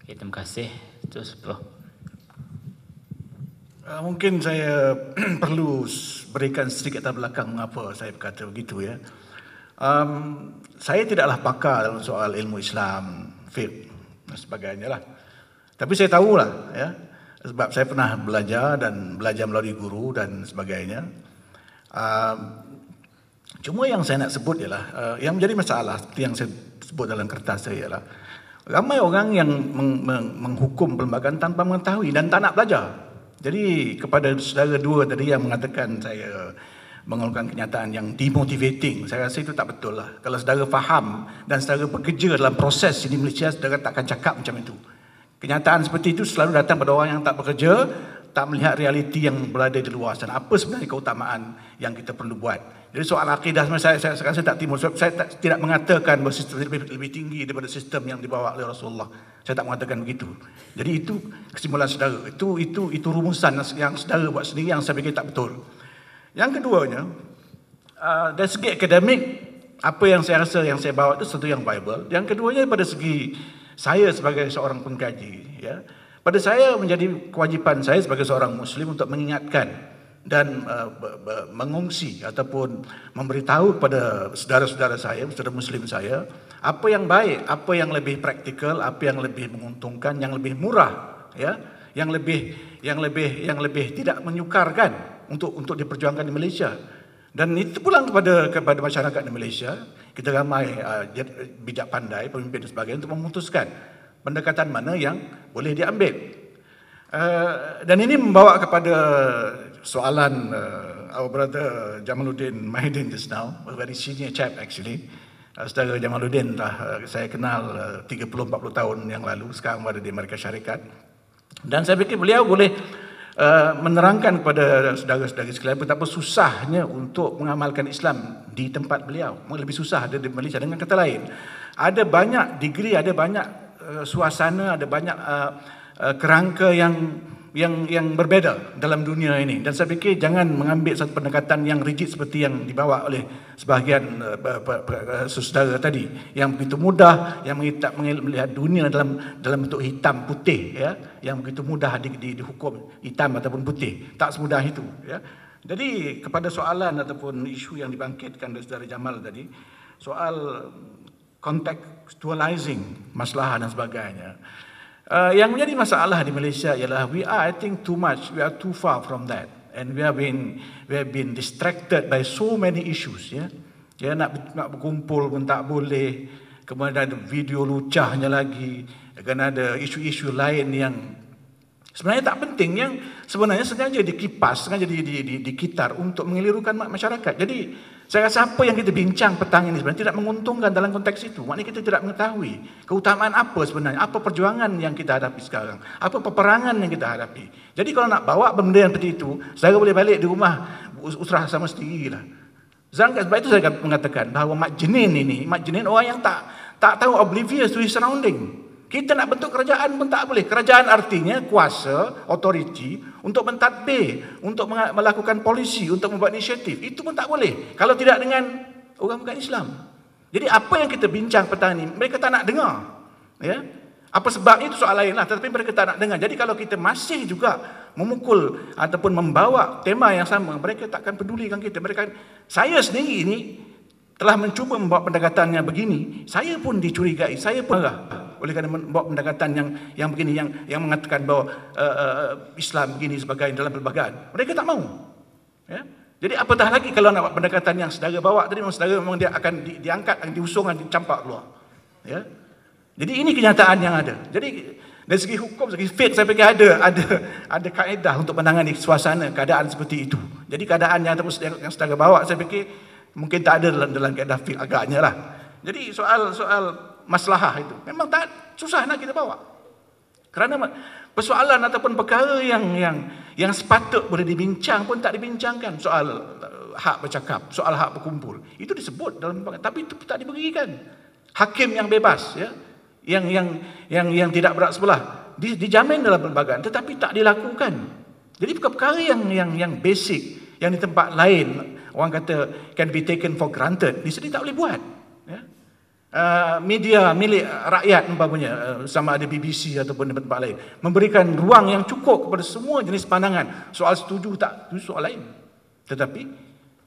Okay, terima kasih. Terus Prof. Mungkin saya perlu berikan sedikit latar belakang mengapa saya berkata begitu ya. Saya tidaklah pakar dalam soal ilmu Islam, fiqh dan sebagainya lah. Tapi saya tahulah ya, sebab saya pernah belajar dan belajar melalui guru dan sebagainya. Cuma yang saya nak sebut ialah yang menjadi masalah seperti yang saya sebut dalam kertas saya ialah ramai orang yang menghukum perlembagaan tanpa mengetahui dan tak nak belajar. Jadi kepada saudara dua tadi yang mengatakan saya mengeluarkan kenyataan yang demotivating, saya rasa itu tak betul lah. Kalau saudara faham dan saudara bekerja dalam proses di Malaysia, saudara takkan cakap macam itu. Kenyataan seperti itu selalu datang pada orang yang tak bekerja, tak melihat realiti yang berada di luar sana. Apa sebenarnya keutamaan yang kita perlu buat. Jadi soal akidah saya rasa tak timbul. Saya tidak mengatakan bahawa sistem lebih tinggi daripada sistem yang dibawa oleh Rasulullah. Saya tak mengatakan begitu. Jadi itu kesimpulan saudara. Itu rumusan yang saudara buat sendiri yang saya fikir tak betul. Yang keduanya, dari segi akademik, apa yang saya rasa yang saya bawa itu satu yang viable. Yang keduanya pada segi saya sebagai seorang pengkaji, ya, pada saya menjadi kewajipan saya sebagai seorang Muslim untuk mengingatkan dan mengungsi ataupun memberitahu kepada saudara-saudara saya, saudara Muslim saya, apa yang baik, apa yang lebih praktikal, apa yang lebih menguntungkan, yang lebih murah, ya, yang lebih tidak menyukarkan untuk diperjuangkan di Malaysia. Dan itu pulang kepada masyarakat di Malaysia. Kita ramai bijak pandai, pemimpin dan sebagainya untuk memutuskan pendekatan mana yang boleh diambil. Dan ini membawa kepada soalan our brother Jamaluddin Mahidin just now, a very senior chap actually. Saudara Jamaluddin saya kenal 30-40 tahun yang lalu, sekarang berada di Amerika Syarikat. Dan saya fikir beliau boleh menerangkan kepada saudara-saudari sekalian betapa susahnya untuk mengamalkan Islam di tempat beliau. Lebih susah ada di Malaysia. Dengan kata lain, ada banyak degree, ada banyak suasana, ada banyak kerangka yang berbeza dalam dunia ini. Dan saya fikir jangan mengambil satu pendekatan yang rigid seperti yang dibawa oleh sebahagian saudara tadi, yang begitu mudah, yang melihat dunia dalam bentuk hitam putih, ya, yang begitu mudah dihukum hitam ataupun putih. Tak semudah itu, ya. Jadi kepada soalan ataupun isu yang dibangkitkan dari saudara Jamal tadi, soal contextualizing masalah dan sebagainya, yang menjadi masalah di Malaysia ialah we are too far from that, and we have been distracted by so many issues, ya. Ya, nak berkumpul pun tak boleh, kemudian ada video lucahnya lagi, kan ada isu-isu lain yang sebenarnya tak penting, yang sebenarnya sengaja dikipas, sengaja dikitar untuk mengelirukan masyarakat. Jadi saya rasa apa yang kita bincang petang ini sebenarnya tidak menguntungkan dalam konteks itu. Maknanya kita tidak mengetahui keutamaan apa sebenarnya, apa perjuangan yang kita hadapi sekarang, apa peperangan yang kita hadapi. Jadi kalau nak bawa benda yang seperti itu, saya boleh balik di rumah usrah sama sendirilah. Sebab itu saya mengatakan bahawa Mak Jenin orang yang tak tahu, oblivious to his surrounding. Kita nak bentuk kerajaan pun tak boleh. Kerajaan artinya kuasa, authority untuk mentadbir, untuk melakukan polisi, untuk membuat inisiatif. Itu pun tak boleh kalau tidak dengan orang bukan Islam. Jadi apa yang kita bincang petang ini, mereka tak nak dengar, ya. Apa sebabnya itu soal lain lah, tetapi mereka tak nak dengar. Jadi kalau kita masih juga memukul ataupun membawa tema yang sama, mereka tak akan pedulikan kita. Saya sendiri ini telah mencuba membawa pendekatannya begini, saya pun dicurigai, saya pun oleh kerana membawa pendekatan yang begini, yang mengatakan bahawa Islam begini sebagainya dalam pelbagai. Mereka tak mahu, ya. Jadi apatah lagi kalau nak buat pendekatan yang saudara bawa tadi, memang dia akan diangkat, akan diusung, akan dicampak keluar, ya. Jadi ini kenyataan yang ada. Jadi dari segi hukum, segi fiqh, saya fikir ada kaedah untuk menangani suasana keadaan seperti itu. Jadi keadaan yang saudara bawa, saya fikir mungkin tak ada dalam kaedah fiqh agaknya lah. Jadi soal maslahah itu memang tak susah nak kita bawa. Kerana persoalan ataupun perkara yang sepatut boleh dibincang pun tak dibincangkan. Soal hak bercakap, soal hak berkumpul, itu disebut dalam, tapi itu tak diberikan. Hakim yang bebas, ya, yang tidak berat sebelah dijamin dalam perlembagaan, tetapi tak dilakukan. Jadi perkara yang basic yang di tempat lain orang kata can be taken for granted, di sini tak boleh buat, ya. media milik rakyat umpamanya, sama ada BBC ataupun tempat lain, memberikan ruang yang cukup kepada semua jenis pandangan. Soal setuju tak, itu soal lain. Tetapi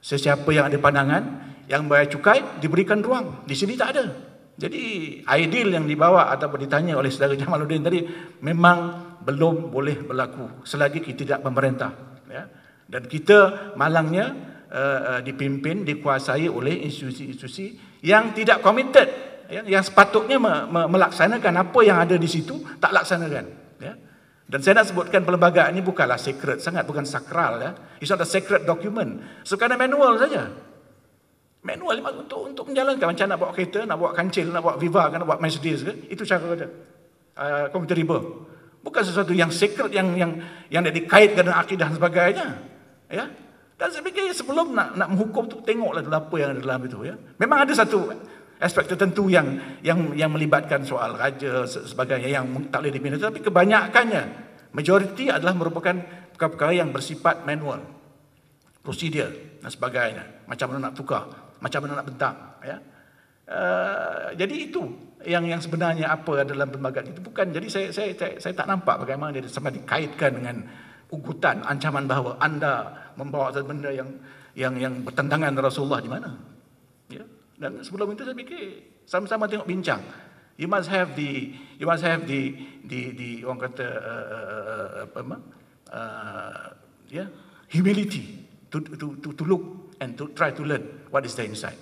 sesiapa yang ada pandangan, yang bayar cukai, diberikan ruang. Di sini tak ada. Jadi ideal yang dibawa ataupun ditanya oleh saudara Jamaluddin tadi memang belum boleh berlaku selagi kita tidak pemerintah. Ya. Dan kita malangnya dipimpin, dikuasai oleh institusi-institusi yang tidak committed, yang sepatutnya melaksanakan apa yang ada di situ, tak laksanakan. Ya. Dan saya nak sebutkan perlembagaan ini bukanlah sacred sangat, bukan sakral. Ya. It's not a sacred document. Sekadar manual saja. Manual untuk menjalankan, macam nak bawa kereta, nak bawa kancil, nak bawa Viva, nak bawa Mercedes ke, itu cara dia. Compatible. Bukan sesuatu yang sacred, yang dikaitkan dengan akidah dan sebagainya. Ya. Dan saya fikir sebelum nak menghukum tu, tengoklah dulu apa yang ada dalam itu. Ya. Memang ada satu aspek tertentu yang melibatkan soal raja sebagainya yang tak boleh dipindah, tapi kebanyakannya, majoriti adalah merupakan perkara-perkara yang bersifat manual, prosedur dan sebagainya. Macam mana nak tukar, macam mana nak bentang. Ya. Jadi itu yang sebenarnya apa dalam perlembagaan itu bukan. Jadi saya tak nampak bagaimana dia sampai dikaitkan dengan ugutan, ancaman bahawa anda membawa satu benda yang bertentangan dengan Rasulullah di mana. Ya. Dan sebelum itu saya fikir sama-sama tengok bincang. You must have the orang kata humility to look and to try to learn what is there inside.